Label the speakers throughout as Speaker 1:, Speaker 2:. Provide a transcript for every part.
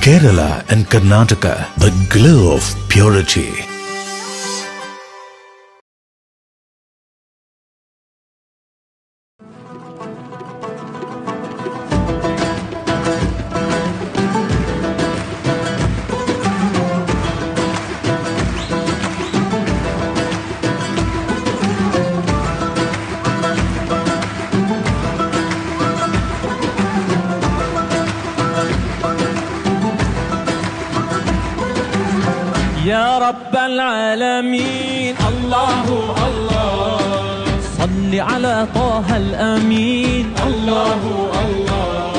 Speaker 1: Kerala and Karnataka, the glow of purity.
Speaker 2: يا رب العالمين الله الله صل على طه الأمين الله الله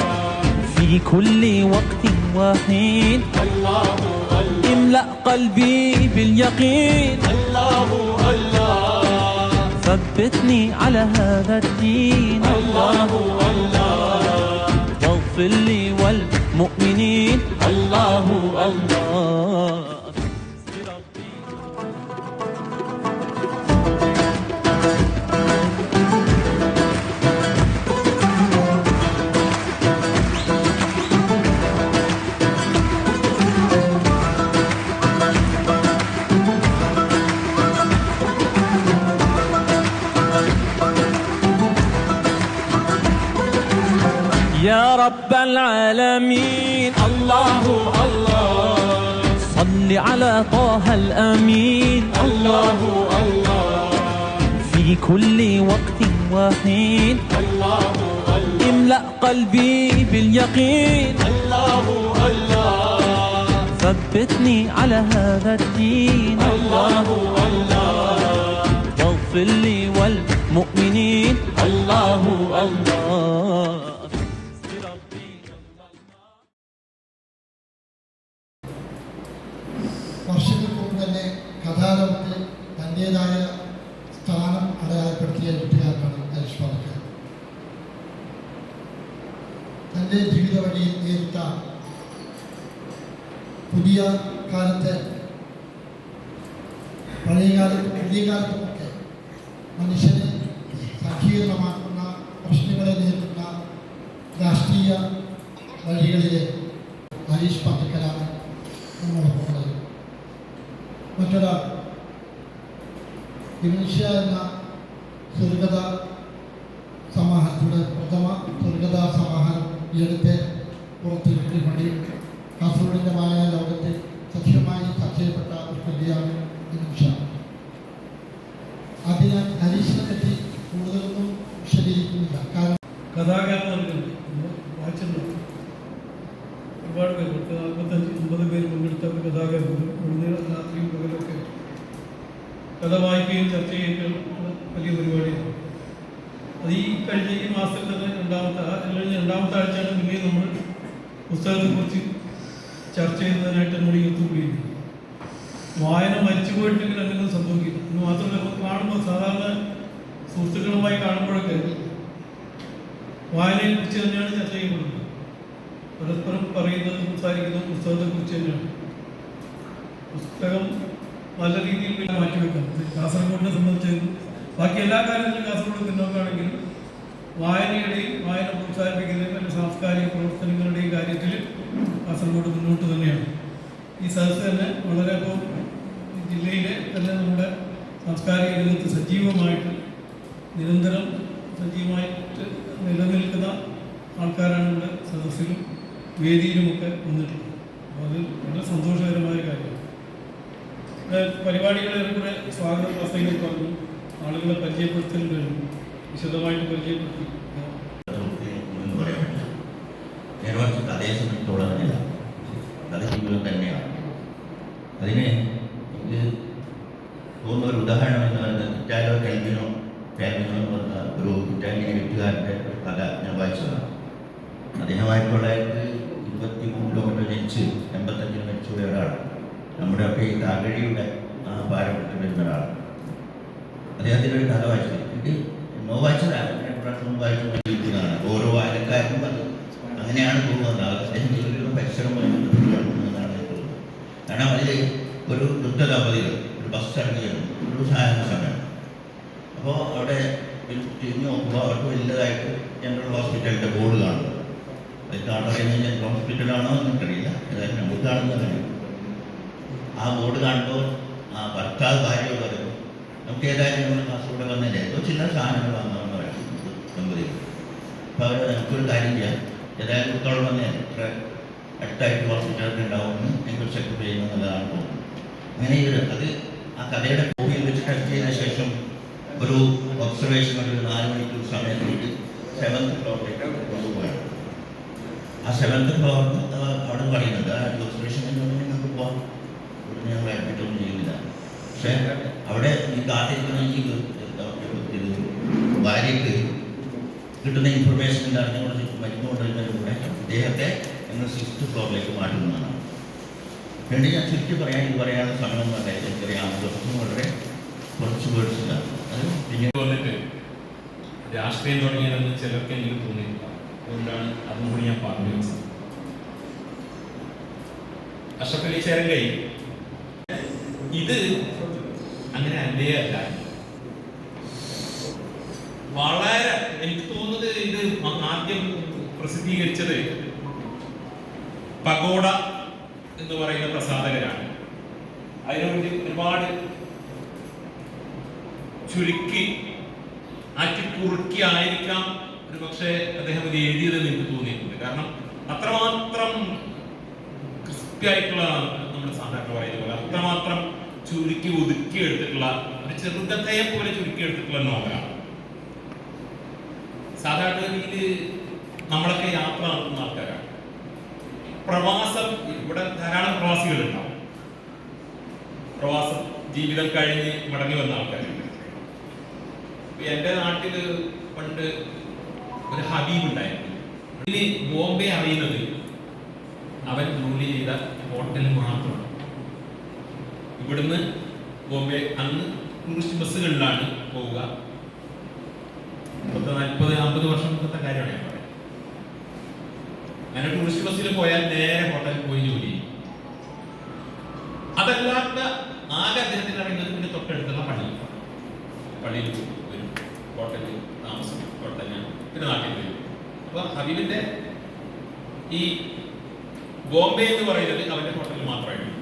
Speaker 2: في كل وقت وحين الله الله املأ قلبي باليقين الله الله ثبتني على هذا الدين الله الله واغفر لي والمؤمنين الله الله. يا رب العالمين الله الله صل على طه الأمين الله الله في كل وقت وحين الله الله املأ قلبي باليقين الله الله ثبتني على هذا الدين الله الله واغفر لي والمؤمنين الله الله.
Speaker 3: വർഷങ്ങൾക്ക് മുമ്പ് തന്നെ കഥാലോകത്തിൽ തൻ്റേതായ സ്ഥാനം അടയാളപ്പെടുത്തിയ എഴുത്തുകാരനാണ് ഹരീഷ് പാലക്കാട്. തൻ്റെ ജീവിത വഴിയിൽ നേരിട്ട പുതിയ കാലത്തെ പുതിയ കാലത്തുമൊക്കെ മനുഷ്യനെ സങ്കീർണമാക്കുന്ന പ്രശ്നങ്ങളെ നേരിടുന്ന രാഷ്ട്രീയ വഴികളിലെ ഹരീഷ് പാലക്കാടാണ് നമ്മളൊപ്പം ഉള്ളത്. മറ്റൊരാൾ ഡിമെൻഷ്യ എന്ന ചെറുകഥ സമാഹാരത്തിലൂടെ പ്രഥമ ചെറുകഥാ സമാഹാരം ഈയടുത്തെ പുറത്തിറക്കിയ പണി കാസർഗോഡിൻ്റെ വായന ലോകത്തിൽ സത്യമായി ചർച്ച ചെയ്യപ്പെട്ട ഒരു കൃതിയാണ് ഡിമെൻഷ്യ. അതിനാൽ ഹരീഷിനെ പറ്റി കൂടുതലൊന്നും വിശദീകരിക്കുന്നില്ല. കാരണം
Speaker 4: കഥാകാരൻ വായിച്ചിട്ടുണ്ട്. ഒരുപാട് പേര് 45-50 പേര് പങ്കെടുത്ത ഒരു കഥാകാരൻ രാത്രിയും പകലൊക്കെ കഥ വായിക്കുകയും ചർച്ച ചെയ്യുകയും വലിയ പരിപാടിയാണ്. അത് ഈ കഴിഞ്ഞ ഈ മാസത്തിൽ തന്നെ രണ്ടാമത്തെ ആഴ്ചയാണ് പിന്നെയും നമ്മൾ പുസ്തകത്തെക്കുറിച്ച് ചർച്ച ചെയ്യുന്നതിനായിട്ട് നമ്മൾ ഒത്തുകൂടിയിരിക്കുന്നത്. വായന മരിച്ചു പോയിട്ടുണ്ടെങ്കിൽ എന്തെങ്കിലും സംഭവിക്കും എന്ന് മാത്രമല്ല, നമുക്ക് കാണുമ്പോൾ സാധാരണ സുഹൃത്തുക്കളുമായി കാണുമ്പോഴൊക്കെ വായനയെക്കുറിച്ച് തന്നെയാണ് ചർച്ച ചെയ്യപ്പെടുന്നത്. പരസ്പരം പറയുന്നതും സംസാരിക്കുന്നതും പുസ്തകത്തെക്കുറിച്ച് തന്നെയാണ്. പുസ്തകം നല്ല രീതിയിൽ മാറ്റിവെക്കാം. കാസർഗോഡിനെ സംബന്ധിച്ച് ബാക്കി എല്ലാ കാര്യത്തിലും കാസർഗോഡ് പിന്നോക്കാണെങ്കിലും വായനയുടെയും വായന പ്രോത്സാഹിപ്പിക്കുന്നതിനും അല്ലെങ്കിൽ സാംസ്കാരിക പ്രവർത്തനങ്ങളുടെയും കാര്യത്തിൽ കാസർഗോഡ് മുന്നോട്ട് തന്നെയാണ്. ഈ സദസ്സ് തന്നെ വളരെ ജില്ലയിലെ തന്നെ നമ്മുടെ സാംസ്കാരിക രംഗത്ത് സജീവമായിട്ട് നിരന്തരം സജീവമായിട്ട് നിലനിൽക്കുന്ന ആൾക്കാരാണ് ഇവിടെ സദസ്സിലും വേദിയിലുമൊക്കെ വന്നിട്ടുള്ളത്. അപ്പോൾ അത് വളരെ സന്തോഷകരമായ കാര്യമാണ്. പരിപാടികളെ കൂടെ സ്വാഗത പ്രസംഗങ്ങൾ പറഞ്ഞു, ആളുകളെ പരിചയപ്പെടുത്തൽ കഴിഞ്ഞു, വിശദമായിട്ട് പരിചയപ്പെടുത്തി.
Speaker 5: അതേ സമയത്തോളമില്ല, കഥ ജീവിതം തന്നെയാണ്. അതിന് ഇത് തോന്നുന്ന ഒരു ഉദാഹരണം എന്ന് പറയുന്നത് ഇറ്റാലോ കാൽവിനോ എന്ന് പറഞ്ഞ ഒരു ഇറ്റാലിയൻ എഴുത്തുകാരൻ്റെ കഥ ഞാൻ വായിച്ചതാണ്. അദ്ദേഹം 1923 കിലോമീറ്റർ ജനിച്ച് 85 മരിച്ചുപോയ ഒരാൾ. നമ്മുടെ ഒക്കെ ഈ താകഴിയുടെ ആ പാരമ്പര്യത്തിൽ വരുന്ന ഒരാളാണ്. അദ്ദേഹത്തിൻ്റെ ഒരു കഥ വായിച്ചത് ഇത് വായിച്ചതാണ്. പ്രാവശ്യം വായിച്ചുകൊണ്ടിരിക്കുന്നതാണ്. ഓരോ വായനക്കാർക്കും അത് അങ്ങനെയാണ് തോന്നുന്നത്. അദ്ദേഹം ജീവിതം പരിസരം എന്നാണ് തോന്നുന്നത്. കാരണം അതിൽ ഒരു വൃദ്ധദമ്പതികൾ ഒരു ബസ് ഇറങ്ങിയിരുന്നു, ഒരു സാധാരണ സമയം. അപ്പോൾ അവിടെ തിരിഞ്ഞു നോക്കുമ്പോൾ അവർക്ക് വലുതായിട്ട് ജനറൽ ഹോസ്പിറ്റലിൻ്റെ ബോർഡ് കാണുന്നു. അത് കാണുന്നത് കഴിഞ്ഞാൽ ഹോസ്പിറ്റലാണോ എന്നറിയില്ല, ഏതായാലും നമുക്ക് കാണുന്ന കാര്യം. ആ ബോർഡ് കാണുമ്പോൾ ആ ഭർത്താവ് ഭാര്യയോട് പറയും, നമുക്ക് ഏതായാലും നമ്മൾ കാസർഗോഡ് വന്നല്ലേ ഏതോ ചില സാധനങ്ങൾ വാങ്ങാമെന്ന് പറയാം ദമ്പതികൾ. അപ്പോൾ അവർ നമുക്കൊരു കാര്യം ചെയ്യാം, ഏതായാലും കുത്തോളം വന്നേ ഇത്ര അടുത്തായിട്ട് ഹോസ്പിറ്റലൊക്കെ ഉണ്ടാവുമെന്ന് ഞങ്ങൾ ചെക്കപ്പ് ചെയ്യുന്നത് നല്ലതാണ് തോന്നുന്നത്. അങ്ങനെ അത് ആ കഥയുടെ കോവിയിൽ വെച്ച് ടെസ്റ്റ് ചെയ്ത ശേഷം ഒരു ഒബ്സർവേഷൻ ഒരു 4 മണിക്കൂർ സമയത്തേക്ക് 7th ഫ്ലോറിലേക്ക് കൊണ്ടുപോയാണ്. ആ 7th ഫ്ലോറിന് അവിടെ പറയുന്നത് ആ ഒബ്സർവേഷൻ നിങ്ങൾക്ക് പോകാം, ഇവിടെ ഞങ്ങൾ അഡ്മിറ്റ് ഒന്നും ചെയ്യുന്നില്ല. പക്ഷേ അവിടെ ഈ കാത്തിരിക്കുന്ന ഈ ഭാര്യയ്ക്ക് കിട്ടുന്ന ഇൻഫർമേഷൻ അറിഞ്ഞുകൊണ്ട് മരുന്ന് കൊണ്ടുവരുന്നതിലൂടെ അദ്ദേഹത്തെ ഞങ്ങൾ 6th ഫ്ലോറിലേക്ക് മാറ്റുന്നതാണ്. വേണ്ടി ഞാൻ ചുരുക്കി പറയാനുള്ള സമയം എന്ന് പറഞ്ഞാൽ എനിക്കറിയാം ദിവസം വളരെ കുറച്ച് വേർഡ്സില്ല. അത് പിന്നെ
Speaker 6: വന്നിട്ട് രാഷ്ട്രീയം തുടങ്ങിയതെന്ന് ചിലർക്ക് എനിക്ക് തോന്നിയില്ല. അതുകൊണ്ടാണ് അതും കൂടി ഞാൻ പറഞ്ഞു വെച്ചത്. അഷ്റഫ് അലി ചേരങ്കൈ ഇത് അങ്ങനെ അല്ലേ അല്ല, വളരെ എനിക്ക് തോന്നുന്നത് ഇത് ആദ്യം പ്രസിദ്ധീകരിച്ചത് പഗോഡ എന്ന് പറയുന്ന പ്രസാധകരാണ്. അതിനുവേണ്ടി ഒരുപാട് ചുരുക്കി കുറുക്കി ആയിരിക്കാം ഒരു പക്ഷേ അദ്ദേഹം ഇത് എഴുതിയതെന്ന് എനിക്ക് തോന്നിയിട്ടുണ്ട്. കാരണം അത്രമാത്രം ക്രിസ്പി ആയിട്ടുള്ള നമ്മുടെ സാധാരണ പറയുന്ന പോലെ അത്രമാത്രം ചുരുക്കി ഒതുക്കി എടുത്തിട്ടുള്ള ഒരു ചെറുകഥയെ പോലെ ചുരുക്കി എടുത്തിട്ടുള്ള നോവലാണ്. സാധാരണ രീതിയിൽ നമ്മളൊക്കെ യാത്ര നടത്തുന്ന ആൾക്കാരാണ്. പ്രവാസം, ഇവിടെ ധാരാളം പ്രവാസികളുണ്ടാവും. പ്രവാസം ജീവിതം കഴിഞ്ഞ് മടങ്ങി വന്ന ആൾക്കാരുണ്ട്. എൻ്റെ നാട്ടിൽ പണ്ട് ഒരു ഹബീബ് ഉണ്ടായിരുന്നു. ഇതിന് ബോംബെ അറിയുന്നത് അവൻ ജോലി ചെയ്ത ഹോട്ടലിൽ മാത്രമാണ്. ഇവിടുന്ന് ബോംബെ അന്ന് ടൂറിസ്റ്റ് ബസ്സുകളിലാണ് പോവുക. 40-50 വർഷം മുമ്പത്തെ കാര്യമാണ് ഞാൻ പറയുന്നത്. അങ്ങനെ ടൂറിസ്റ്റ് ബസ്സിൽ പോയാൽ നേരെ ഹോട്ടലിൽ പോയി ജോലി ചെയ്യും. അതല്ലാത്ത ആകെ അദ്ദേഹത്തിന് അറിയുന്നത് പിന്നെ തൊട്ടടുത്തുള്ള പള്ളിയിൽ വരും, ഹോട്ടലിൽ താമസിക്കും, ഹോട്ടലിൽ പിന്നെ നാട്ടിൽ വരും. അപ്പൊ ഹബീബിന്റെ ഈ ബോംബെ എന്ന് പറയുന്നത് അവന്റെ ഹോട്ടലിൽ മാത്രമായിരുന്നു.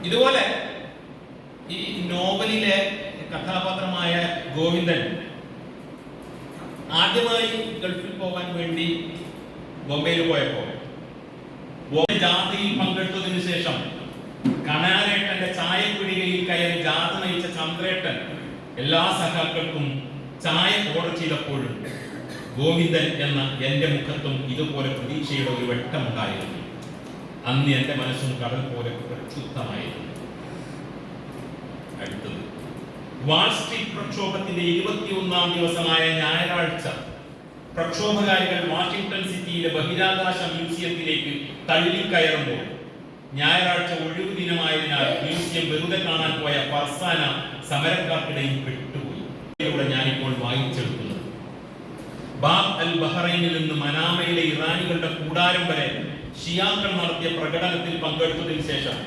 Speaker 6: ഇതുപോലെ ഈ നോവലിലെ കഥാപാത്രമായ ഗോവിന്ദൻ ആദ്യമായി ഗൾഫിൽ പോകാൻ വേണ്ടി ബോംബെയിൽ പോയപ്പോൾ ബോംബെ ജാഥയിൽ പങ്കെടുത്തതിനു ശേഷം കണാരേട്ടന്റെ ചായപ്പിടികയിൽ കയറി ജാഥ നയിച്ച ചന്ദ്രേട്ടൻ എല്ലാ സഖാക്കൾക്കും ചായ ഓർഡർ ചെയ്തപ്പോഴും ഗോവിന്ദൻ എന്ന എന്റെ മുഖത്തും ഇതുപോലെ പ്രതീക്ഷയുടെ ഒരു വെട്ടമുണ്ടായിരുന്നു. അന്ന് എന്റെ മനസ്സും കടൽ പോലെ പ്രക്ഷുബ്ധമായിരുന്നു. അടുത്തത് വാൾ സ്ട്രീറ്റ് പ്രക്ഷോഭത്തിന്റെ 21ാം ദിവസമായ ഞായറാഴ്ച പ്രക്ഷോഭകാരികൾ വാഷിംഗ്ടൺ സിറ്റിയിലെ ബഹിരാകാശ മ്യൂസിയത്തിലേക്ക് തള്ളിക്കയറുമ്പോൾ ഞായറാഴ്ച ഒഴിവു ദിനമായതിനാൽ മ്യൂസിയം വെറുതെ കാണാൻ പോയ ഫർസാന സമരക്കാർക്കിടയിൽ പെട്ടുപോയി. ഇതിലൂടെ ഞാനിപ്പോൾ വായിച്ചെടുക്കുന്നത് ബാബ് അൽ ബഹ്റൈനിൽ നിന്ന് മനാമയിലെ ഇറാനികളുടെ കൂടാരം വരെ ഷിയാക്കൾ നടത്തിയ പ്രകടനത്തിൽ പങ്കെടുത്തതിനു ശേഷം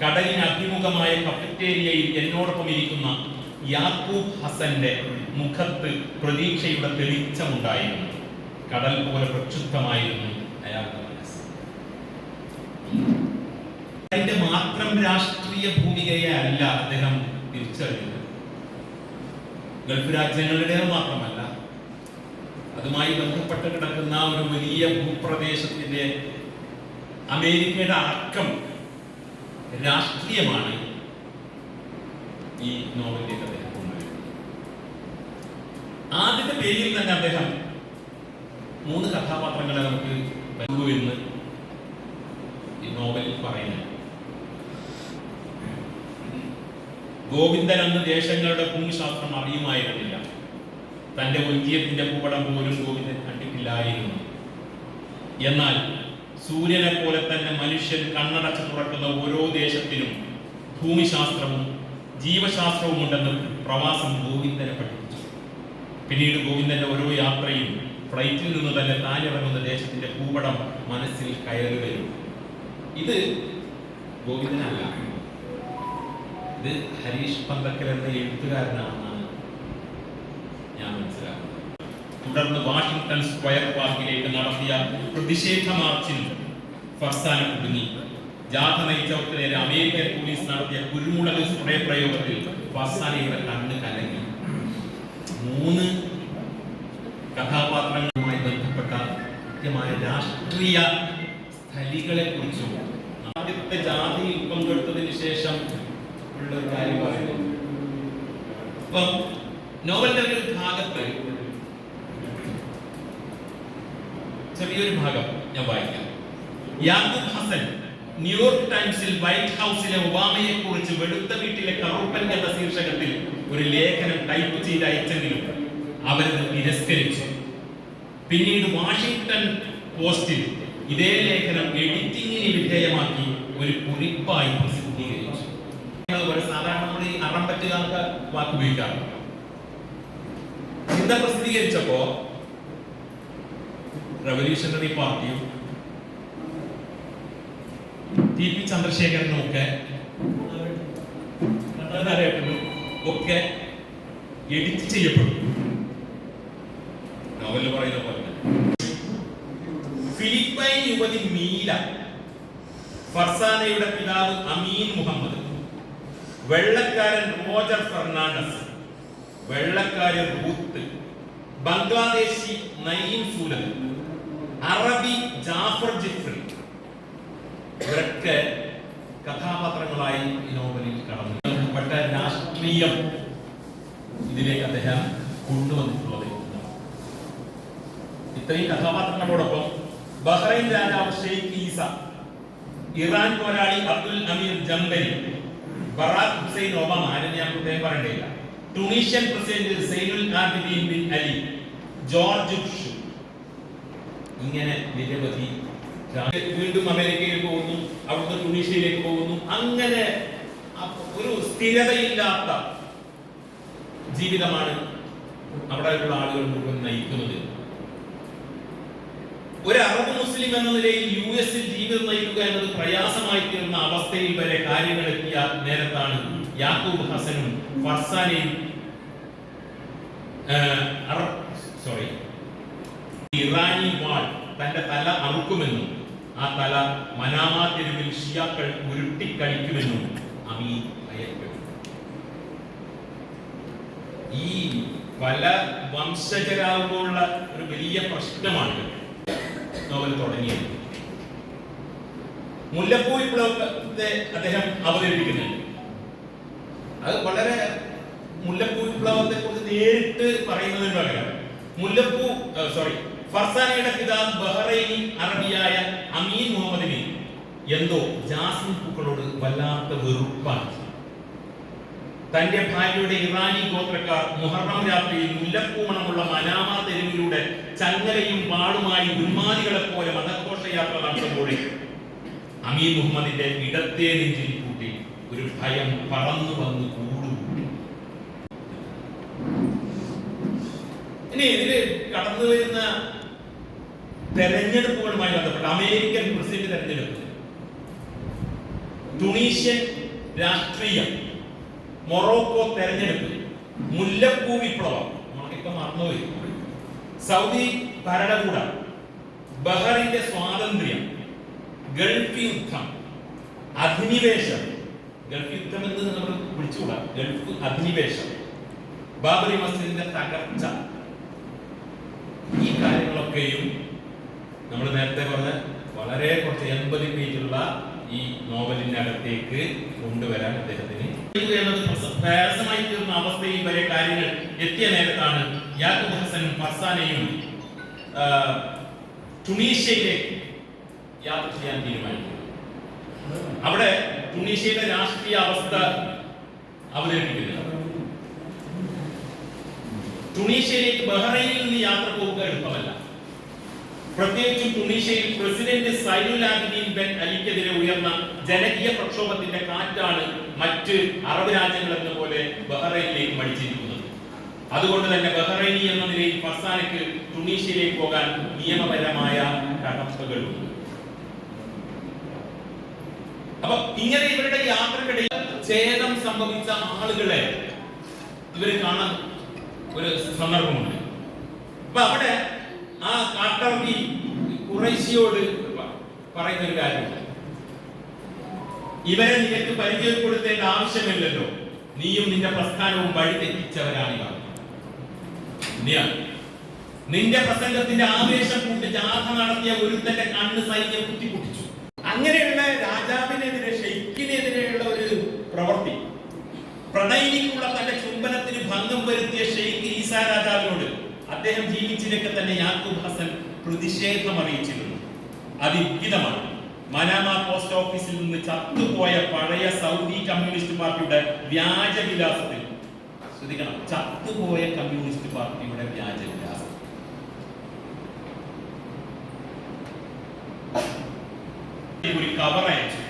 Speaker 6: കടലിന് അഭിമുഖമായ കഫറ്റേരിയയിൽ എന്നോടൊപ്പം ഇരിക്കുന്ന യാക്കൂബ് ഹസന്റെ മുഖത്ത് പ്രതീക്ഷയുടെ തെളിച്ചമുണ്ടായിരുന്നു. കടൽ പോലെ പ്രക്ഷുബ്ധമായിരുന്നു അയാളുടെ മനസ്സ്. അതിന്റെ മാത്രം രാഷ്ട്രീയ ഭൂമികയെ അല്ല അദ്ദേഹം തിരിച്ചറിഞ്ഞത്. ഗൾഫ് രാജ്യങ്ങളുടെ മാത്രമല്ല, അതുമായി ബന്ധപ്പെട്ട് കിടക്കുന്ന ഒരു വലിയ ഭൂപ്രദേശത്തിന്റെ അമേരിക്കയുടെ അടക്കം രാഷ്ട്രീയമാണ് ഈ നോവലിലേക്ക് അദ്ദേഹം കൊണ്ടുവരുന്നത്. ആദ്യത്തെ പേരിൽ തന്നെ അദ്ദേഹം 3 കഥാപാത്രങ്ങളെ നമുക്ക് ബന്ധു എന്ന് ഈ നോവലിൽ പറയുന്നത്. ഗോവിന്ദൻ അന്ന് ദേശങ്ങളുടെ ഭൂമിശാസ്ത്രം അറിയുമായിരുന്നില്ല. തന്റെ ഒഞ്ചിയത്തിന്റെ ഭൂപടം പോലും ഗോവിന്ദൻ കണ്ടിട്ടില്ലായിരുന്നു. എന്നാൽ സൂര്യനെ പോലെ തന്നെ മനുഷ്യൻ കണ്ണടച്ച് തുറക്കുന്ന ഓരോ ദേശത്തിനും ഭൂമിശാസ്ത്രവും ജീവശാസ്ത്രവും ഉണ്ടെന്ന് പ്രവാസം ഗോവിന്ദനെ പഠിപ്പിച്ചു. പിന്നീട് ഗോവിന്ദന്റെ ഓരോ യാത്രയും ഫ്ലൈറ്റിൽ നിന്ന് തന്നെ താനിറങ്ങുന്ന ദേശത്തിന്റെ ഭൂപടം മനസ്സിൽ കയറി വരും. ഇത് ഗോവിന്ദനല്ല, ഇത് ഹരീഷ് പന്തക്കൽ എന്ന എഴുത്തുകാരനാണെന്നാണ് ഞാൻ മനസ്സിലാക്കുന്നത്. തുടർന്ന് വാഷിംഗ്ടൺ സ്ക്വയർ പാർക്കിലേക്ക് നടത്തിയ പ്രതിഷേധ മാർച്ചിൽ ഫർസാന കുടുങ്ങി. ജാഥ നയിച്ചവർക്ക് നേരെ അമേരിക്കൻ പോലീസ് നടത്തിയ കുരുമുളക് സ്പ്രേ പ്രയോഗത്തിൽ ഫർസാനയുടെ കണ്ണ് കലങ്ങി. 3 കഥാപാത്രങ്ങളുമായി ബന്ധപ്പെട്ട കൃത്യമായ രാഷ്ട്രീയ സ്ഥലികളെ കുറിച്ചും ആദ്യത്തെ ജാതിയിൽ പങ്കെടുത്തതിന് ശേഷം ഉള്ള ഒരു കാര്യം പറയുന്നു. അപ്പം നോവലിന്റെ ഒരു ഭാഗത്ത് ചെറിയൊരു ഭാഗം ഞാൻ വായിക്കാം. യാക്കൂബ് ഹസൻ ന്യൂയോർക്ക് ടൈംസിൽ വൈറ്റ് ഹൗസിലെ ഒബാമയെ കുറിച്ച് വെളുത്ത വീട്ടിലെ കറുപ്പൻ എന്ന ശീർഷകത്തിൽ ഒരു ലേഖനം ടൈപ്പ് ചെയ്ത് അയച്ചെങ്കിലും അവരത് തിരസ്കരിച്ചു. പിന്നീട് വാഷിംഗ്ടൺ പോസ്റ്റിൽ ഇതേ ലേഖനം എഡിറ്റിംഗിന് വിധേയമാക്കി ഒരു കുറിപ്പായി പ്രസിദ്ധീകരിച്ചു. സാധാരണ നമ്മൾ ഈ അറമ്പറ്റുകാർക്ക് വാക്ക് ഉപയോഗിക്കാറുണ്ട്. ചിന്ത പ്രസിദ്ധീകരിച്ചപ്പോ റവല്യൂഷണറി പാർട്ടിയും ടി.പി. ചന്ദ്രശേഖരനും ഒക്കെ എഡിറ്റ് ചെയ്യപ്പെടും. നോവലിൽ പറയുന്ന പോലെ ഫിലിപ്പൈൻ യുവതി മീല, ഫർസാനയുടെ പിതാവ് അമീൻ മുഹമ്മദ്, വെള്ളക്കാരൻ റോജർ ഫെർണാണ്ടസ്, വെള്ളക്കാരൻ റൂത്ത്, ബംഗ്ലാദേശി നയീം സൂലത്, അറബി ജാഫർ ജിഫ്രി, ഇവരൊക്കെ കഥാപാത്രങ്ങളായി ഈ നോവലിൽ കടന്നു. ബന്ധപ്പെട്ട രാഷ്ട്രീയം ഇതിലേക്ക് അദ്ദേഹം കൊണ്ടുവന്നിട്ടുള്ളത്. ഇത്രയും കഥാപാത്രങ്ങളോടൊപ്പം ബഹ്റൈൻ രാജാവ് ഷെയ്ഖ് ഈസ, ഇറാൻ പോരാളി അബ്ദുൽ അമീർ ജംബരി, ബറാഖ് ഹുസൈൻ ഒബാമ, ആരും ഞാൻ പ്രത്യേകം പറയേണ്ടതില്ല, Tunisian president Zainul Abideen bin Ali, George Bush, ഇങ്ങനെ നിരവധി. വീണ്ടും അമേരിക്കയിൽ പോകുന്നു, അവിടുന്ന് ടുണീഷ്യയിലേക്ക് പോകുന്നു. അങ്ങനെ ഒരു സ്ഥിരതയില്ലാത്ത ജീവിതമാണ് അവിടെയുള്ള ആളുകൾ മുഴുവൻ നയിക്കുന്നത്. ഒരു അറബ് മുസ്ലിം എന്ന നിലയിൽ US-ൽ ജീവിതം നയിക്കുക എന്നത് പ്രയാസമായി തീർന്ന അവസ്ഥയിൽ വരെ കാര്യങ്ങൾ എത്തിയ നേരത്താണ് യാക്കൂബ് ഹസനും ഫർസാനയും ഇറാനി വാൾ തന്റെ തല അറുക്കുമെന്നും ആ തല മനാമാ തെരുവിൽ ഷിയാക്കൾ ഉരുട്ടിക്കളിക്കുമെന്നും അമീൻ ഭയപ്പെട്ടു. ഈ പല വംശജരാകുമ്പോഴുള്ള ഒരു വലിയ പ്രശ്നമാണ് നോവൽ തുടങ്ങിയത്. മുല്ലപ്പൂ വിപ്ലവത്തെ അദ്ദേഹം അവതരിപ്പിക്കുന്നുണ്ട്. അത് വളരെ മുല്ലപ്പൂ വിപ്ലവത്തെ കുറിച്ച് നേരിട്ട് പറയുന്നതിന് പകരം ഫർസാനയുടെ പിതാവ് ബഹ്റൈനി അറബിയായ അമീൻ മുഹമ്മദിന് എന്തോ ജാസ്മിൻ പൂക്കളോട് വല്ലാത്ത വെറുപ്പാണ്. തന്റെ ഭാര്യയുടെ ഇറാനി ഗോത്രക്കാർ മുഹറം രാത്രിയിൽ മുല്ലപ്പൂ മണമുള്ള മനാമാ തെരുവിലൂടെ ചങ്ങലയും വാളുമായി ഉന്മാദികളെ പോലെ മതഘോഷയാത്ര നടത്തുമ്പോഴേ അമീൻ മുഹമ്മദിന്റെ ഇടത്തെ നെഞ്ചിൽ കൂട്ടി ഒരു ഭയം പറന്നു വന്ന് കൂടുകൂട്ടി. ഇനി ഇതില് കടന്നു വരുന്ന തെരഞ്ഞെടുപ്പുകളുമായി ബന്ധപ്പെട്ട അമേരിക്കൻ പ്രസിഡന്റ് തെരഞ്ഞെടുപ്പ്, ടുണീഷ്യൻ രാഷ്ട്രീയം, മൊറോക്കോ തെരഞ്ഞെടുപ്പ്, മുല്ലപ്പൂ വിപ്ലവം, നമ്മളിപ്പോ മറന്നുപോയി, സൗദി ഭരണകൂടം, ബഹ്റിന്റെ സ്വാതന്ത്ര്യം, ഗൾഫ് യുദ്ധം, അധിനിവേശം, ഗൾഫ് യുദ്ധം എന്ന് നമ്മൾ വിളിച്ചുകൂടാ, ഗൾഫ് അധിനിവേശം, ബാബറി മസ്ജിദിന്റെ തകർച്ച, ഈ കാര്യങ്ങളൊക്കെയും നമ്മൾ നേരത്തെ പറഞ്ഞ വളരെ കുറച്ച് 80 പേജുള്ള ഈ നോവലിന്റെ അകത്തേക്ക് കൊണ്ടുവരാൻ അദ്ദേഹത്തിന് പ്രയാസമായി തീർന്ന അവസ്ഥയിൽ വരെ കാര്യങ്ങൾ എത്തിയ നേരത്താണ് യാക്കൂബ് ഹസനും ഫർസാനയും ടുണീഷ്യയിലേക്ക് യാത്ര ചെയ്യാൻ തീരുമാനിക്കുന്നത്. അവിടെ ടുണീഷ്യയുടെ രാഷ്ട്രീയ അവസ്ഥ അവതരിപ്പിക്കുന്നത്. ടുണീഷ്യയിലേക്ക് ബഹ്റൈനിൽ നിന്ന് യാത്ര പോവുക എളുപ്പമല്ല. പ്രത്യേകിച്ചും ടുണീഷ്യയിൽ പ്രസിഡന്റ് സൈനുൽ ആബിദീൻ ബിൻ അലിക്കെതിരെ ഉയർന്ന ജനകീയ പ്രക്ഷോഭത്തിന്റെ കാറ്റാണ് മറ്റ് അറബ് രാജ്യങ്ങൾ എന്ന പോലെ ബഹ്റൈനിലേക്ക് മടിച്ചിരിക്കുന്നത്. അതുകൊണ്ട് തന്നെ ബഹ്റൈനി എന്ന നിലയിൽ ഫർസാനയ്ക്ക് ടുണീഷ്യയിലേക്ക് പോകാൻ നിയമപരമായ കടമ്പകളുണ്ട്. അപ്പൊ ഇങ്ങനെ ഇവരുടെ യാത്രക്കിടയിൽ ഛേദം സംഭവിച്ച ആളുകളെ ഇവർ കാണാൻ ഒരു സന്ദർഭമുണ്ട്. അപ്പൊ അവിടെ ആ കാട്ടറബി ഖുറൈശിയോട് പറയുന്ന ഒരു കാര്യമുണ്ട്, ഇവരെ നിനക്ക് പരിചയപ്പെടുത്തേണ്ട ആവശ്യമില്ലല്ലോ, നീയും നിന്റെ പ്രസ്ഥാനവും വഴി തെറ്റിച്ചവരാണ്. നിന്റെ പ്രസംഗത്തിന്റെ ആവേശം കൊണ്ട് ജാഥ നടത്തിയ ഒരുത്തന്റെ കണ്ണ് സൈന്യം കുത്തിപ്പൊട്ടിച്ചു. അങ്ങനെയുള്ള രാജാവിനെതിരെ, ഷെയ്ഖിനെതിരെയുള്ള ഒരു പ്രവൃത്തി, പ്രണയിനിക്കുള്ള തന്റെ ചുംബനത്തിന് ഭംഗം വരുത്തിയ ഷെയ്ഖ് ഈസാ രാജാവിനോട് അദ്ദേഹം ജീവിച്ചിരിക്കെ തന്നെ യാക്കൂബ് ഹസൻ പ്രതിഷേധം അറിയിച്ചിരുന്നു. അത് ഇംഗിതമാണ്. മനാമ പോസ്റ്റ് ഓഫീസിൽ നിന്ന് ചത്തുപോയ പഴയ സൗദി കമ്മ്യൂണിസ്റ്റ് പാർട്ടിയുടെ വ്യാജവിലാസത്തിൽ, ശ്രദ്ധിക്കണം, ചത്തുപോയ കമ്മ്യൂണിസ്റ്റ് പാർട്ടിയുടെ വ്യാജവിലാസം. ഒരു കവർ അയച്ചു.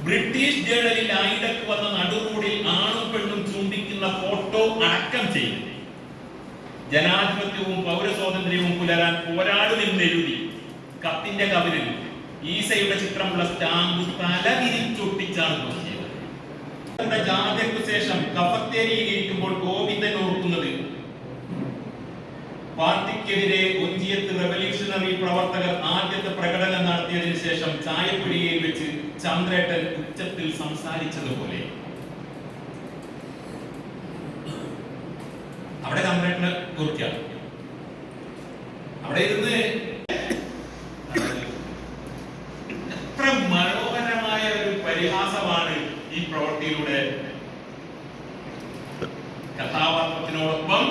Speaker 6: ബ്രിട്ടീഷ് ജേണലിൽ ആയിടക്ക് വന്ന നടുറോഡിൽ ആണും പെണ്ണും ചൂണ്ടിക്കുന്ന ഫോട്ടോ അടക്കം ചെയ്തു. ജനാധിപത്യവും പൗരസ്വാതന്ത്ര്യവും പുലരാൻ പോരാടുമെന്നെഴുതി കത്തിന്റെ കവരിൽ ഈസയുടെ ചിത്രമുള്ള സ്റ്റാമ്പ് തലതിരിച്ചൊട്ടിച്ചാണ് ജാഥയ്ക്കു ശേഷം കഫത്തേരിയിൽ ഇരിക്കുമ്പോൾ ഗോവിന്ദൻ ഓർക്കുന്നത് പാർട്ടിക്കെതിരെ ഒഞ്ചിയത്ത് റെവല്യൂഷണറി പ്രവർത്തകർ ആദ്യത്തെ പ്രകടനം നടത്തിയതിനു ശേഷം ചായപ്പുഴികയിൽ വെച്ച് ചന്ദ്രേട്ടൻ ഉച്ചത്തിൽ സംസാരിച്ചതുപോലെ. അവിടെ ചന്ദ്രേട്ടനെ കുറിച്ചാണ് അവിടെ ഇരുന്ന് എത്ര മനോഹരമായ ഒരു പരിഹാസമാണ് ഈ പ്രവൃത്തിയിലൂടെ കഥാപാത്രത്തിനോടൊപ്പം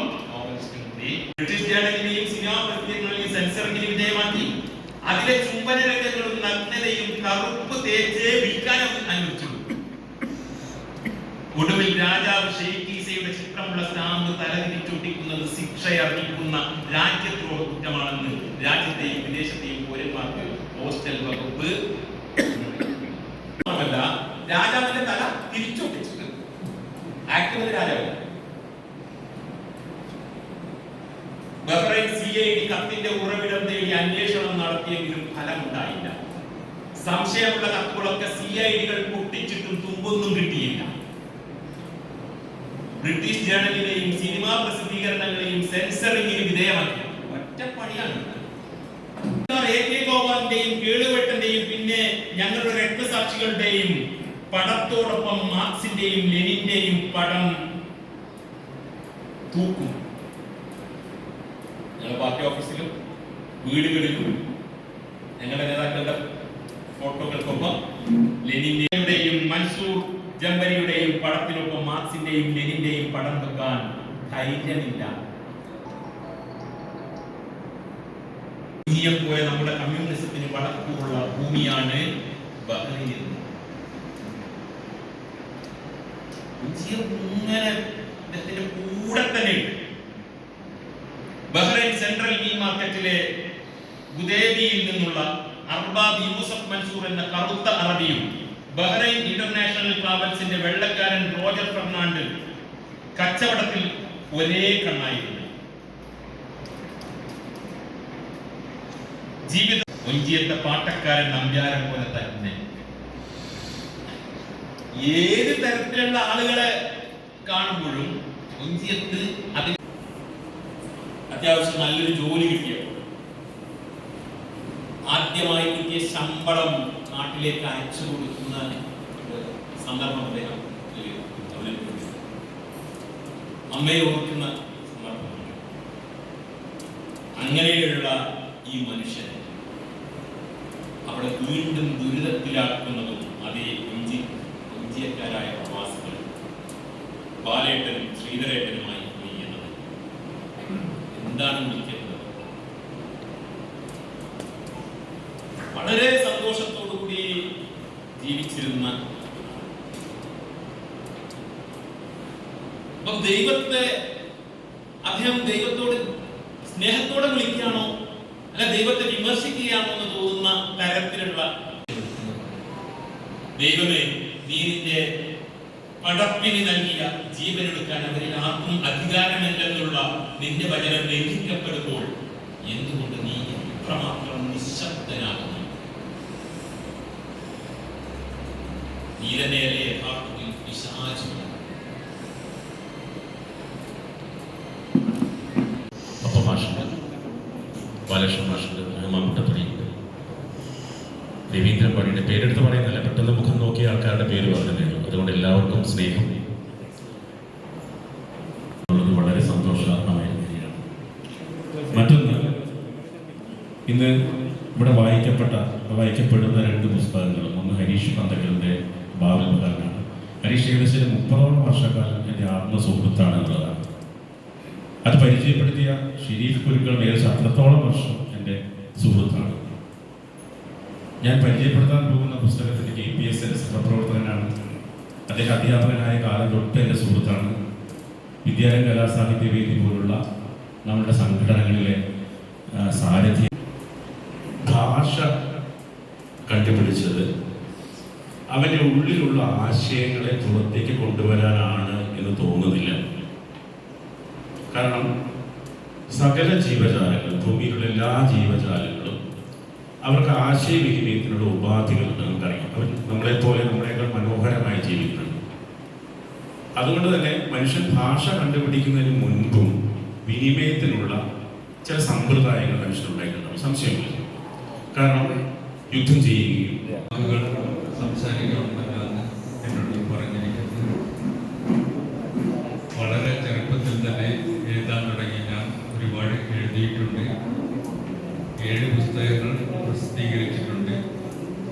Speaker 6: ബ്രിട്ടീഷ് ജേണലിനെയും സിനിമാ പ്രസിദ്ധീകരണങ്ങളെയും സെൻസറിംഗിന് വിധേയമാക്കി. അതിലെ ചുംബന രംഗങ്ങളും നഗ്നതയും കറുപ്പ് തേച്ച് വിൽക്കാൻ അനുവദിച്ചു. ഒടുവിൽ രാജാവ് ഷെയ്ഖ് ഈസയുടെ ചിത്രമുള്ള സ്റ്റാമ്പ് തലതിരിച്ചൊട്ടിക്കുന്നത് ശിക്ഷയർഹിക്കുന്ന രാജ്യദ്രോഹ കുറ്റമാണെന്ന് രാജ്യത്തെയും വിദേശത്തെയും പൗരന്മാർക്ക് പോസ്റ്റൽ വകുപ്പ് രാജാവിന്റെ തല തിരിച്ചൊട്ടിച്ചത് ആക്ട് രാജാവ്. ബഹ്റൈൻ CID കത്തിന്റെ ഉറവിടം തേടി അന്വേഷണം നടത്തിയെങ്കിലും ഫലമുണ്ടായില്ല. സംശയമുള്ള കത്തുകളൊക്കെ CIDകൾ പൊട്ടിച്ചിട്ടും തുമ്പൊന്നും കിട്ടിയില്ല. ബ്രിട്ടീഷ് ജേണലിനെയും സിനിമാ പ്രസിദ്ധീകരണങ്ങളെയും സെൻസറിംഗിന് വിധേയമാക്കി. ഒറ്റപ്പണിയാണ്. AK ഗോപാലിന്റെയും കേളുവെട്ടന്റെയും പിന്നെ ഞങ്ങളുടെ രക്തസാക്ഷികളുടെയും പടത്തോടൊപ്പം മാർക്സിന്റെയും ലെനിന്റെയും പടം തൂക്കും. ഞങ്ങളുടെ പാർട്ടി ഓഫീസിലും വീടുകളിലും ഞങ്ങളുടെ നേതാക്കളുടെ ഫോട്ടോകൾക്കൊപ്പം ലെനിന്റെയും മൻസൂർ ജംബരിയുടെയും പടത്തിനൊപ്പം മാർക്സിന്റെയും ലെനിന്റെയും പടം വെക്കാൻ ധൈര്യമില്ല. പോലെ നമ്മുടെ കമ്മ്യൂണിസത്തിന് വടക്കുള്ള ഭൂമിയാണ് ബഹ്റൈൻ. കൂടെ തന്നെ ബഹ്റൈൻ സെൻട്രൽ മീൻ മാർക്കറ്റിലെ ഗുദേബിയിൽ നിന്നുള്ള അർബാബ് യൂസഫ് മൻസൂർ എന്ന കറുത്ത അറബിയും ബഹ്റൈൻ ഇന്റർനാഷണൽ ട്രാവൽസിന്റെ വെള്ളക്കാരൻ റോജർ ഫെർണാണ്ട് കച്ചവടത്തിൽ ഒരേ കണ്ണായിരുന്നു. ജീവിതം ഒഞ്ചിയത്തെ പാട്ടക്കാരൻ നമ്പ്യാരം പോലെ തന്നെ. ഏത് തരത്തിലുള്ള ആളുകളെ കാണുമ്പോഴും ഒഞ്ചിയത്ത് അതിൽ അത്യാവശ്യം നല്ലൊരു ജോലി കിട്ടിയപ്പോൾ ആദ്യമായി കിട്ടിയ ശമ്പളം നാട്ടിലേക്ക് അയച്ചു കൊടുക്കുന്ന സന്ദർഭം അദ്ദേഹം അമ്മയെ ഓർക്കുന്ന സന്ദർഭം. അങ്ങനെയുള്ള ഈ മനുഷ്യൻ അവിടെ വീണ്ടും ദുരിതത്തിലാക്കുന്നതും അതേ ഇഞ്ചിയക്കാരായ പ്രവാസികൾ ബാലേട്ടനും ശ്രീധരേട്ടനുമായി പോയി എന്നത് എന്താണ് വിളിക്കുന്നത്? വളരെ സന്തോഷത്തോടുകൂടി ജീവിച്ചിരുന്ന ദൈവത്തെ അദ്ദേഹം ദൈവത്തോട് സ്നേഹത്തോടെ വിളിക്കുകയാണോ അല്ല ദൈവത്തെ വിമർശിക്കുകയാണോ എന്ന് തോന്നുന്ന തരത്തിലുള്ള ദൈവമേ, നീ നിന്റെ പടപ്പിന് നൽകിയ ജീവനെടുക്കാൻ അവരിൽ ആർക്കും അധികാരമില്ലെന്നുള്ള നിന്റെ വചനം ലംഘിക്കപ്പെടുമ്പോൾ എന്തുകൊണ്ട് നീ ഇത്രമാത്രം നിശബ്ദനാകുന്നു? നീ തന്നെയല്ലേ യഥാർത്ഥത്തിൽ പിശാച്. അപ്പൊ മാഷ്
Speaker 7: ബാലകൃഷ്ണ മാഷുണ്ട്, മമ്മൂട്ടപ്പടിയുണ്ട്, രവീന്ദ്രൻ പാടിയുടെ പേരെടുത്ത് പറയുന്നില്ല, പെട്ടെന്ന് മുഖം നോക്കിയ ആൾക്കാരുടെ പേര് പറഞ്ഞതേ ഉള്ളൂ. അതുകൊണ്ട് എല്ലാവർക്കും സ്നേഹം ഉള്ളത് വളരെ സന്തോഷകരമായ കാര്യമാണ്. മറ്റൊന്ന്, ഇന്ന് ഇവിടെ വായിക്കപ്പെടുന്ന 2 പുസ്തകങ്ങളും, ഒന്ന് ഹരീഷ് പന്തക്കലിൻ്റെ ബാബൽ ബദാനാണ്. ഹരീഷ് ഏകദേശം 30ഓളം വർഷക്കാലം എൻ്റെ ആത്മസുഹൃത്താണ് എന്നുള്ളതാണ്. അത് പരിചയപ്പെടുത്തിയ ഷെരീഫ് കുരുക്കൾ ഏകദേശം അത്രത്തോളം വർഷം എൻ്റെ സുഹൃത്താണ്. ഞാൻ പരിചയപ്പെടുത്താൻ പോകുന്ന പുസ്തകത്തിൻ്റെ KPSൻ്റെ സഹപ്രവർത്തകനാണ്. അദ്ദേഹം അധ്യാപകനായ കാലം തൊട്ട് എൻ്റെ സുഹൃത്താണ്. വിദ്യാലയം കലാസാഹിത്യവേദി പോലുള്ള നമ്മുടെ സംഘടനകളിലെ സാരഥി. ഭാഷ കണ്ടുപിടിച്ചത് അവൻ്റെ ഉള്ളിലുള്ള ആശയങ്ങളെ പുറത്തേക്ക് കൊണ്ടുവരാനാണ് എന്ന് തോന്നുന്നില്ല. കാരണം സകല ജീവജാലങ്ങൾ, ഭൂമിയിലുള്ള എല്ലാ ജീവജാലങ്ങളും അവർക്ക് ആശയവിനിമയത്തിനുള്ള ഉപാധികൾ നമുക്കറിയാം. അവർ നമ്മളെപ്പോലെ നമ്മളെക്കാൾ മനോഹരമായി ജീവിക്കുന്നുണ്ട്. അതുകൊണ്ട് തന്നെ മനുഷ്യൻ ഭാഷ കണ്ടുപിടിക്കുന്നതിന് മുൻപും വിനിമയത്തിനുള്ള ചില സമ്പ്രദായങ്ങൾ മനുഷ്യനുണ്ടായിട്ടുണ്ടാവും, സംശയമില്ല. കാരണം യുദ്ധം ചെയ്യുകയും
Speaker 8: സംസാരിക്കണമെന്നാണ് എന്നോട് പറഞ്ഞിരിക്കുന്നത്. വളരെ ചെറുപ്പത്തിൽ തന്നെ എഴുതാൻ തുടങ്ങി. ഞാൻ ഒരുപാട് എഴുതിയിട്ടുണ്ട്. 7 പുസ്തകങ്ങൾ പ്രസിദ്ധീകരിച്ചിട്ടുണ്ട്.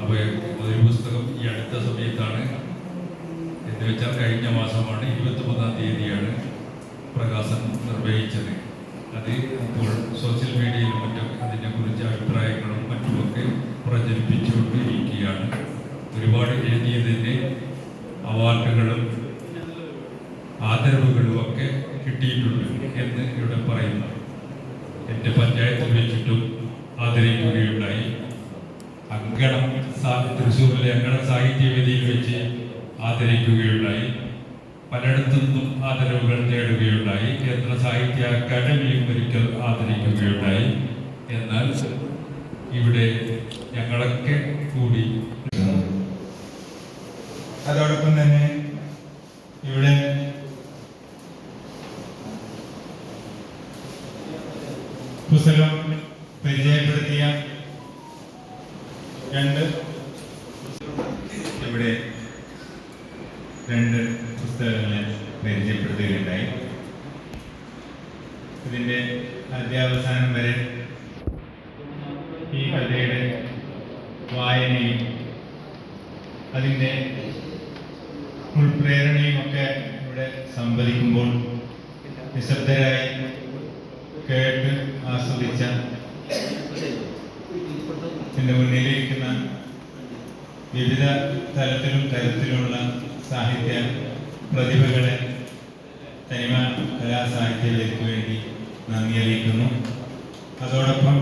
Speaker 8: അവയിൽ ഒരു പുസ്തകം ഈ അടുത്ത സമയത്താണ്, എന്ന് വെച്ചാൽ കഴിഞ്ഞ മാസമാണ് 23-ാം തീയതിയാണ് പ്രകാശനം നിർവഹിച്ചത്. അത് ഇപ്പോൾ സോഷ്യൽ മീഡിയയിലും മറ്റും അതിനെക്കുറിച്ച് അഭിപ്രായങ്ങളും മറ്റുമൊക്കെ പ്രചരിപ്പിച്ചുകൊണ്ടിരിക്കുകയാണ്. ഒരുപാട് എഴുതിയതിൻ്റെ അവാർഡുകളും ആദരവുകളും ഒക്കെ കിട്ടിയിട്ടുണ്ട് എന്ന് ഇവിടെ പറയുന്നു. എൻ്റെ പഞ്ചായത്തിൽ വെച്ചിട്ടും ആദരിക്കുകയുണ്ടായി. തൃശ്ശൂരിലെ അങ്കണം സാഹിത്യവേദിയിൽ വെച്ച് ആദരിക്കുകയുണ്ടായി. പലയിടത്തുനിന്നും ആദരവുകൾ നേടുകയുണ്ടായി. കേന്ദ്ര സാഹിത്യ അക്കാദമിയും ഒരിക്കൽ ആദരിക്കുകയുണ്ടായി. എന്നാൽ ഇവിടെ ഞങ്ങളൊക്കെ കൂടി,
Speaker 9: അതോടൊപ്പം തന്നെ ഇവിടെ പുസ്തകം പരിചയപ്പെടുത്തിയ ഇവിടെ 2 പുസ്തകങ്ങളെ പരിചയപ്പെടുത്തുകയുണ്ടായി. ഇതിൻ്റെ അധ്യാവസാനം വരെ ഈ കഥയുടെ വായനയും അതിൻ്റെ ഉൾപ്രേരണയുമൊക്കെ ഇവിടെ സംവദിക്കുമ്പോൾ നിശബ്ദരായി കേട്ട് ആസ്വദിച്ച എൻ്റെ മുന്നിലിരിക്കുന്ന വിവിധ തരത്തിലുള്ള സാഹിത്യ പ്രതിഭകളെ തനിമ കലാസാഹിത്യവേദിക്ക് വേണ്ടി നന്ദി അറിയിക്കുന്നു. അതോടൊപ്പം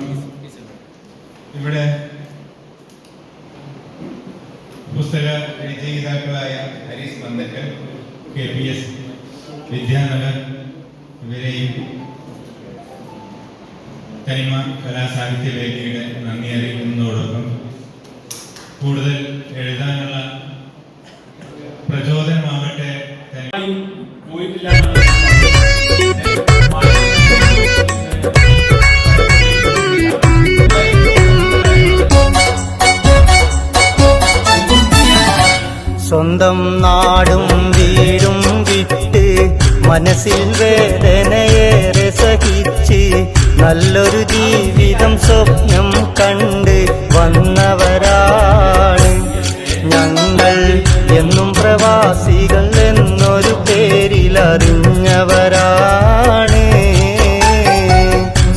Speaker 9: ഇവിടെ പുസ്തക രചയിതാക്കളായ ഹരീഷ് പന്തക്കൽ, KPS വിദ്യാനഗർ ഇവരെയും തനിമ കലാസാഹിത്യവേദിയുടെ നന്ദി അറിയിക്കുന്നതോടൊപ്പം കൂടുതൽ എഴുതാനുള്ള പ്രചോദനമാകട്ടെ.
Speaker 10: സ്വന്തം നാടും വീടും വിട്ട് മനസ്സിൽ വേദനയേറെ സഹിച്ച് നല്ലൊരു ജീവിതം സ്വപ്നം കണ്ട് വന്നവരാണ് ഞങ്ങൾ. എന്നും പ്രവാസികൾ എന്നൊരു പേരിലറിഞ്ഞവരാണ്.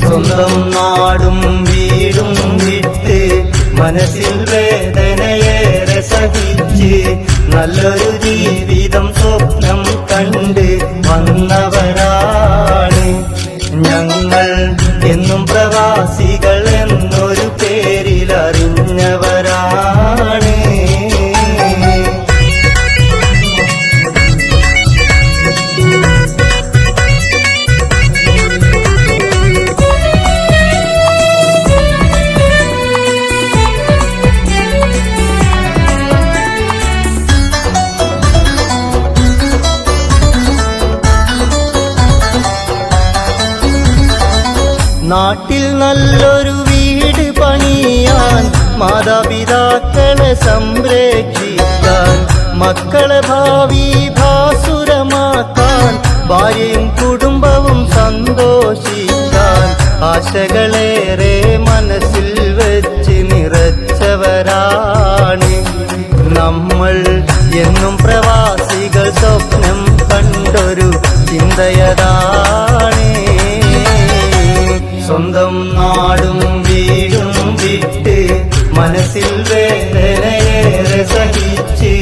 Speaker 10: സ്വന്തം നാടും വീടും വിട്ട് മനസ്സിൽ വേദനയേറെ സഹിച്ച് നല്ലൊരു ജീവിതം സ്വപ്നം കണ്ട് വന്നവരാണ് ഞങ്ങൾ. എന്നും പ്രവാസികൾ എന്നൊരു പേരിലറിഞ്ഞവരാണ്. നാട്ടിൽ നല്ലൊരു വീട് പണിയാൻ, മാതാപിതാക്കളെ സംരക്ഷിക്കാൻ, മക്കളെ ഭാവി ഭാസുരമാക്കാൻ, ഭാര്യയും കുടുംബവും സന്തോഷിക്കാൻ, ആശകളേറെ മനസ്സിൽ വെച്ച് നിറച്ചവരാണ് നമ്മൾ. എന്നും പ്രവാസികൾ സ്വപ്നം കണ്ടൊരു ചിന്തയതാണ്, സ്വന്തം നാടും വീടും വിട്ട് മനസ്സിൽ വേദനയേറെ സഹിച്ച്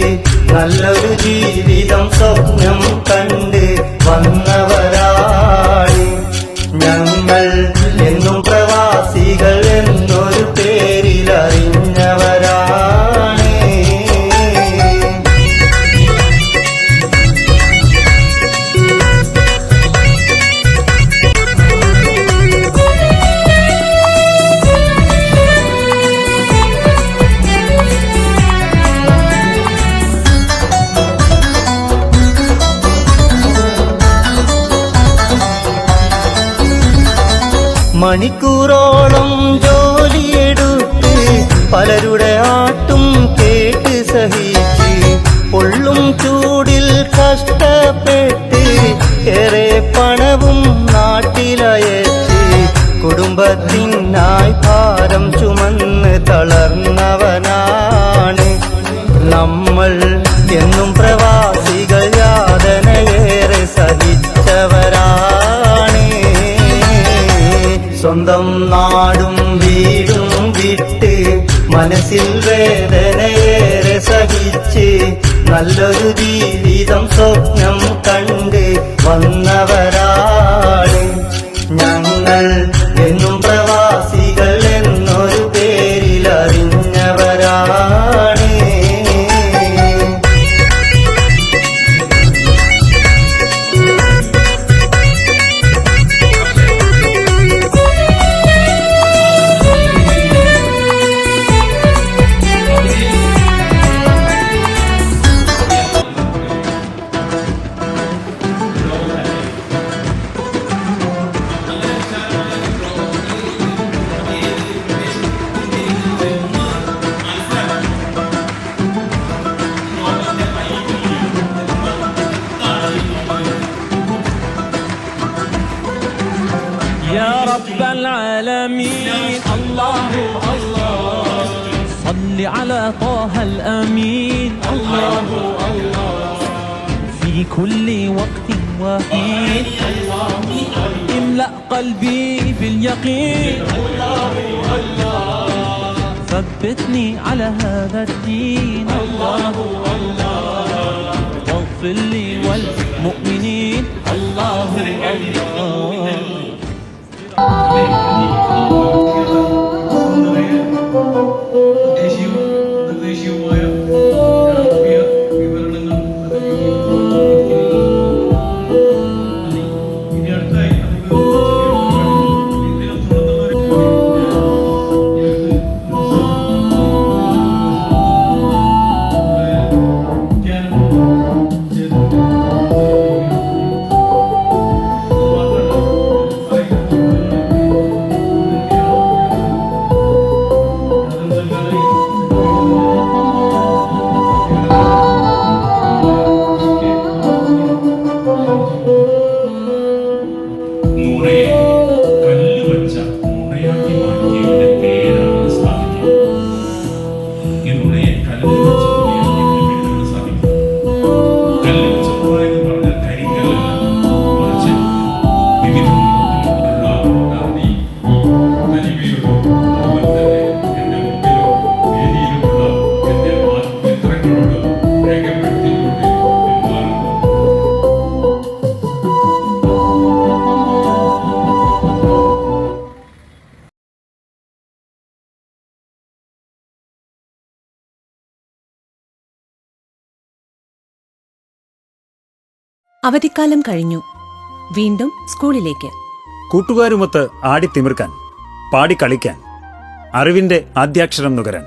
Speaker 10: നല്ലൊരു ജീവിതം സ്വപ്നം കണ്ട് വന്നവരാണ് ഞങ്ങൾ. എന്നും പ്രവാസികൾ എന്നൊരു പേരിൽ അറിഞ്ഞവരാണ്. മണിക്കൂറോളം ജോലിയെടുത്ത് പലരുടെ ആട്ടും കേട്ട് സഹിച്ച്, പൊള്ളും ചൂടിൽ കഷ്ടപ്പെട്ട് ഏറെ പണവും നാട്ടിലയച്ച്, കുടുംബത്തിനായി ഭാരം ചുമന്ന് തളർന്നവനാണ് നമ്മൾ. എന്നും പ്രവാസികൾ യാതനയേറെ സഹിച്ചവരാണ്, സ്വന്തം നാടും വീടും വിട്ട് മനസ്സിൽ വേദനയേറെ സഹിച്ച് നല്ലൊരു ജീവിതം സ്വപ്നം കണ്ട് വന്നവരാണ് ഞങ്ങൾ. എന്നും പ്രവാസികൾ എന്നൊരു പേരിൽ അറിഞ്ഞവരാണ്.
Speaker 2: يا رب العالمين الله الله صل على طه الأمين الله الله في كل وقت وحين املأ قلبي باليقين الله الله ثبتني على هذا الدين الله الله واغفر لي والمؤمنين الله الله.
Speaker 4: ദേശീയവും അന്തർദേശീയവുമായ രാഷ്ട്രീയ വിവരണങ്ങൾ ഇനി അടുത്തായി
Speaker 11: അവധിക്കാലം കഴിഞ്ഞു. വീണ്ടും സ്കൂളിലേക്ക്.
Speaker 12: കൂട്ടുകാരുമൊത്ത് ആടിത്തിമിർക്കാൻ, പാടിക്കളിക്കാൻ, അറിവിന്റെ ആദ്യാക്ഷരം നുകരാൻ.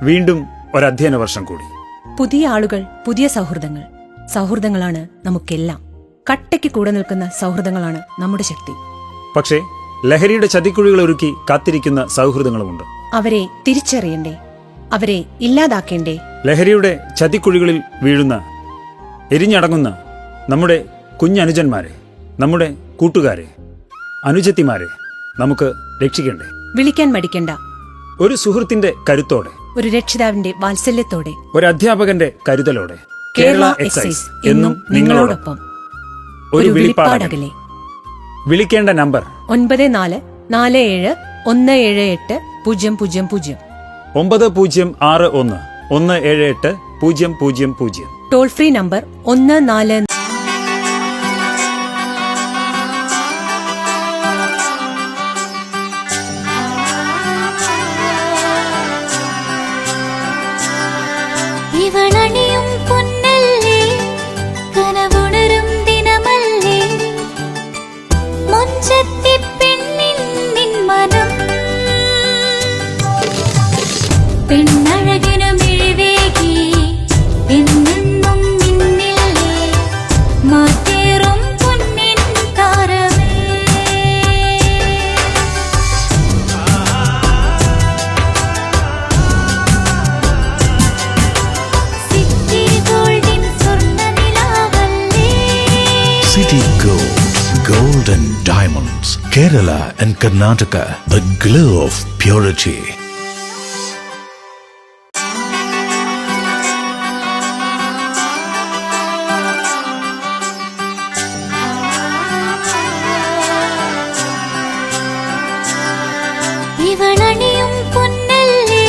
Speaker 12: വീണ്ടും ഒരധ്യയന വർഷം കൂടി.
Speaker 11: പുതിയ ആളുകൾ, പുതിയ സൗഹൃദങ്ങൾ. സൗഹൃദങ്ങളാണ് നമുക്കെല്ലാം. കട്ടയ്ക്ക് കൂടെ നിൽക്കുന്ന സൗഹൃദങ്ങളാണ് നമ്മുടെ ശക്തി.
Speaker 12: പക്ഷേ ലഹരിയുടെ ചതിക്കുഴികൾ ഒരുക്കി കാത്തിരിക്കുന്ന സൗഹൃദങ്ങളുമുണ്ട്.
Speaker 11: അവരെ തിരിച്ചറിയണ്ടേ? അവരെ ഇല്ലാതാക്കേണ്ടേ?
Speaker 12: ലഹരിയുടെ ചതിക്കുഴികളിൽ വീഴുന്ന, എരിഞ്ഞടങ്ങുന്ന നമ്മുടെ കുഞ്ഞനുജന്മാരെ, നമ്മുടെ കൂട്ടുകാരെ, അനുജത്തിമാരെ നമുക്ക് രക്ഷിക്കണ്ടേ?
Speaker 11: വിളിക്കാൻ മടിക്കണ്ട.
Speaker 12: ഒരു സുഹൃത്തിന്റെ കരുത്തോടെ,
Speaker 11: ഒരു രക്ഷിതാവിന്റെ വാത്സല്യത്തോടെ,
Speaker 12: ഒരു അധ്യാപകന്റെ കരുതലോടെ
Speaker 11: കേരള എക്സൈസ് എന്നും നിങ്ങളോടൊപ്പം.
Speaker 12: ഒരു വിളിപ്പാടകലെ. വിളിക്കേണ്ട നമ്പർ
Speaker 11: 9447178000
Speaker 12: 9061178000.
Speaker 11: Toll free number 14.
Speaker 13: ഇവളണിയും പൊന്നല്ലേ, കനവുണരും ദിനമല്ലേ, മൊഞ്ചത്തി പെണ്ണിൻ നിൻ മനം, പെണ്ണഴകിനു മിഴിവേകി എന്നെന്നും നിന്നില്ലേ, മാറ്റേറും പൊന്നിൻ താരമേ. സിറ്റി ഗോൾഡിൻ സ്വർണ്ണനിലാവല്ലേ,
Speaker 1: City Gold, Gold and Diamonds, Kerala and Karnataka, the glow of purity.
Speaker 13: ഇവളണിയും പൊന്നല്ലേ,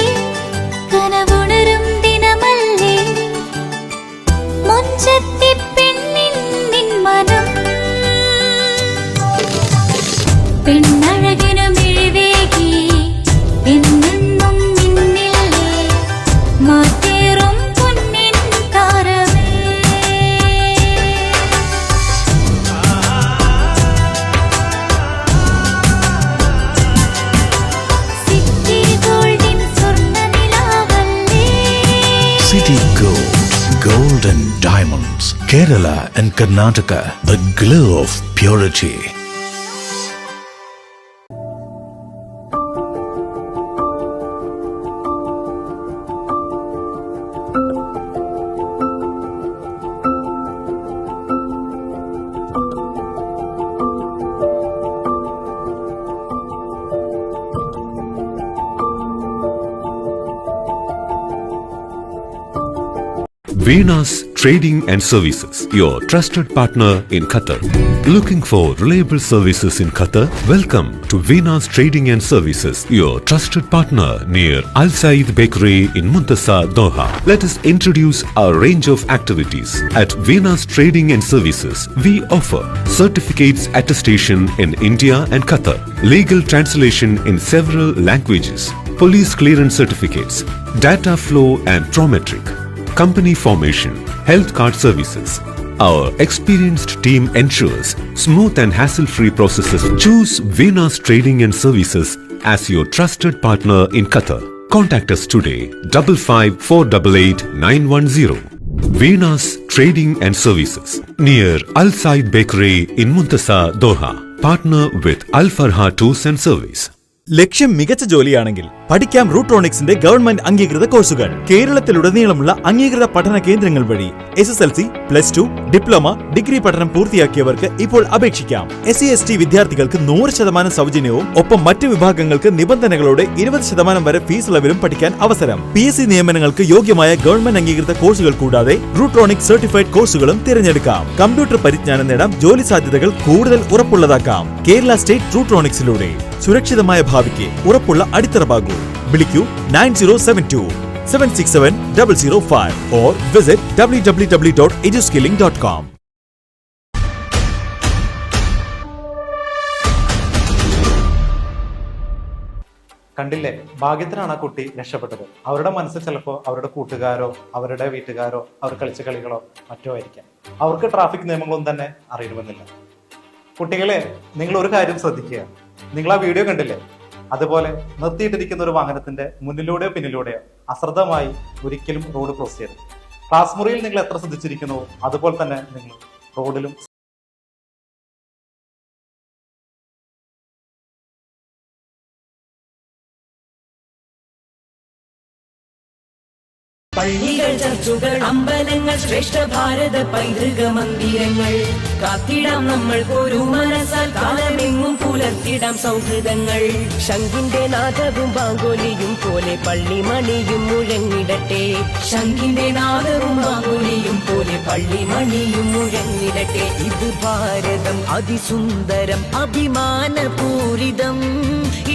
Speaker 13: കനവുണരും ദിനമല്ലേ, മൊഞ്ചത്തി പെണ്ണിൻ നിൻ മനം, പെണ്ണഴകിനു മിഴിവേകി എന്നെന്നും നിന്നില്ലേ, മാറ്റേറും പൊന്നിൻ താരമേ. സിറ്റി ഗോൾഡിൻ സ്വർണ്ണനിലാവല്ലേ,
Speaker 1: City Gold, Gold and Diamonds, Kerala and Karnataka, the glow of purity.
Speaker 14: Venus Trading and Services, your trusted partner in Qatar. Looking for reliable services in Qatar? Welcome to Venus Trading and Services, your trusted partner near Al Said Bakery in Muntasa, Doha. Let us introduce our range of activities. At Venus Trading and Services, we offer certificates attestation in India and Qatar, legal translation in several languages, police clearance certificates, data flow and prometric, company formation, health card services. Our experienced team ensures smooth and hassle-free processes. Choose Venus Trading and Services as your trusted partner in Qatar. Contact us today, 55488910. Venus Trading and Services, near Al Said Bakery in Muntasa, Doha. Partner with Al Farha Tours and Service.
Speaker 15: ലക്ഷ്യം മികച്ച ജോലിയാണെങ്കിൽ പഠിക്കാം റൂട്രോണിക്സിന്റെ government അംഗീകൃത കോഴ്സുകൾ. കേരളത്തിലുടനീളമുള്ള അംഗീകൃത പഠന കേന്ദ്രങ്ങൾ വഴി SSLC, +2, diploma, degree പഠനം പൂർത്തിയാക്കിയവർക്ക് ഇപ്പോൾ അപേക്ഷിക്കാം. SC/ST വിദ്യാർത്ഥികൾക്ക് 100% സൗജന്യവും ഒപ്പം മറ്റ് വിഭാഗങ്ങൾക്ക് നിബന്ധനകളോടെ 20% വരെ ഫീസ് ഇളവിലും പഠിക്കാൻ അവസരം. PSC നിയമനങ്ങൾക്ക് യോഗ്യമായ ഗവൺമെന്റ് അംഗീകൃത കോഴ്സുകൾ കൂടാതെ റൂട്രോണിക്സ് സർട്ടിഫൈഡ് കോഴ്സുകളും തിരഞ്ഞെടുക്കാം. കമ്പ്യൂട്ടർ പരിജ്ഞാനം നേടാം, ജോലി സാധ്യതകൾ കൂടുതൽ ഉറപ്പുള്ളതാക്കാം. കേരള സ്റ്റേറ്റ് റൂട്രോണിക്സിലൂടെ സുരക്ഷിതമായ ഭാവിക്ക് ഉറപ്പുള്ള അടിത്തറ. വിളിക്കൂ 9072 767 005 or visit www.eduskilling.com.
Speaker 16: കണ്ടില്ലേ, ഭാഗ്യത്തിനാണ് ആ കുട്ടി രക്ഷപ്പെട്ടത്. അവരുടെ മനസ്സിൽ ചിലപ്പോൾ അവരുടെ കൂട്ടുകാരോ അവരുടെ വീട്ടുകാരോ അവർ കളിച്ച കളികളോ മറ്റോ ആയിരിക്കാം. അവർക്ക് ട്രാഫിക് നിയമങ്ങളൊന്നും തന്നെ അറിയണമെന്നില്ല. കുട്ടികളെ, നിങ്ങൾ ഒരു കാര്യം ശ്രദ്ധിക്കുക. നിങ്ങൾ ആ വീഡിയോ കണ്ടില്ലേ? അതുപോലെ നിർത്തിയിട്ടിരിക്കുന്ന ഒരു വാഹനത്തിന്റെ മുന്നിലൂടെയോ പിന്നിലൂടെയോ അശ്രദ്ധമായി ഒരിക്കലും റോഡ് ക്രോസ് ചെയ്യരുത്. ക്ലാസ് മുറിയിൽ നിങ്ങൾ എത്ര ശ്രദ്ധിച്ചിരിക്കുന്നു അതുപോലെ തന്നെ നിങ്ങൾ റോഡിലും
Speaker 2: പള്ളികൾ, ചർച്ചുകൾ, അമ്പലങ്ങൾ, ശ്രേഷ്ഠ ഭാരത പൈതൃക മന്ദിരങ്ങൾ കാത്തിടാം നമ്മൾക്കൊരു മനസ്സാൽ, കാലമെങ്ങും പുലർത്തിടാം സൗഹൃദങ്ങൾ. ശംഖിന്റെ നാദവും ബാങ്കോലിയും പോലെ പള്ളിമണിയും മുഴങ്ങിടട്ടെ. ശംഖിന്റെ നാദവും ബാങ്കോലിയും പോലെ പള്ളിമണിയും മുഴങ്ങിടട്ടെ. ഇത് ഭാരതം അതിസുന്ദരം അഭിമാനപൂരിതം,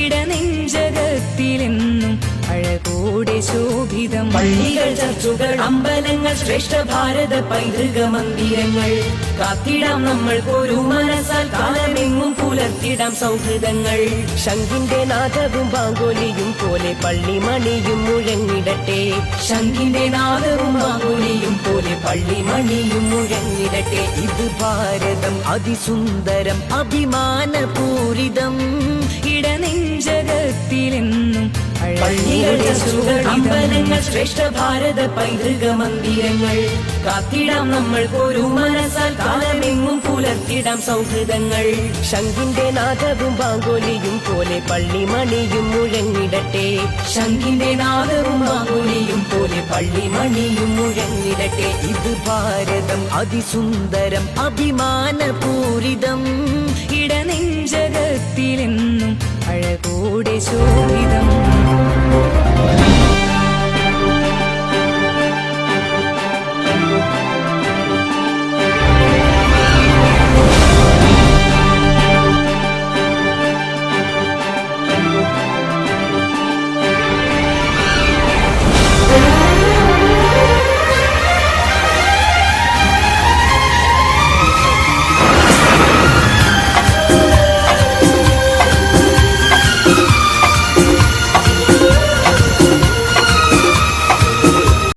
Speaker 2: ഇടനെഞ്ചകത്തിലെന്നും അഴകോടെ ശോഭിതം. പള്ളികൾ, ചർച്ചുകൾ, അമ്പലങ്ങൾ, ശ്രേഷ്ഠ ഭാരത പൈതൃക മന്ദിരങ്ങൾ കാത്തിടാം നമ്മൾക്കൊരു മനസ്സാൽ, കാലമെങ്ങും പുലർത്തിടാം സൗഹൃദങ്ങൾ. ശംഖിന്റെ നാദവും ബാങ്കോലിയും പോലെ പള്ളിമണിയും മുഴങ്ങിടട്ടെ. ശംഖിന്റെ നാദവും ബാങ്കോലിയും പോലെ പള്ളിമണിയും മുഴങ്ങിടട്ടെ. ഇത് ഭാരതം അതിസുന്ദരം അഭിമാനപൂരിതം, ഇടനെഞ്ചകത്തിലെന്നും പള്ളികൾ, ചർച്ചുകൾ, അമ്പലങ്ങൾ, ശ്രേഷ്ഠ ഭാരത പൈതൃക മന്ദിരങ്ങൾ കാത്തിടാം നമ്മൾക്കൊരു മനസ്സാൽ, കാലമെങ്ങും പുലർത്തിടാം സൗഹൃദങ്ങൾ. ശംഖിന്റെ നാദവും ബാങ്കോലിയും പോലെ പള്ളിമണിയും മുഴങ്ങിടട്ടെ. ശംഖിന്റെ നാദവും ബാങ്കോലിയും പോലെ പള്ളിമണിയും മുഴങ്ങിടട്ടെ. ഇത് ഭാരതം അതിസുന്ദരം അഭിമാനപൂരിതം, ഇടനെഞ്ചകത്തിലെന്നും അഴകോടെ ശോ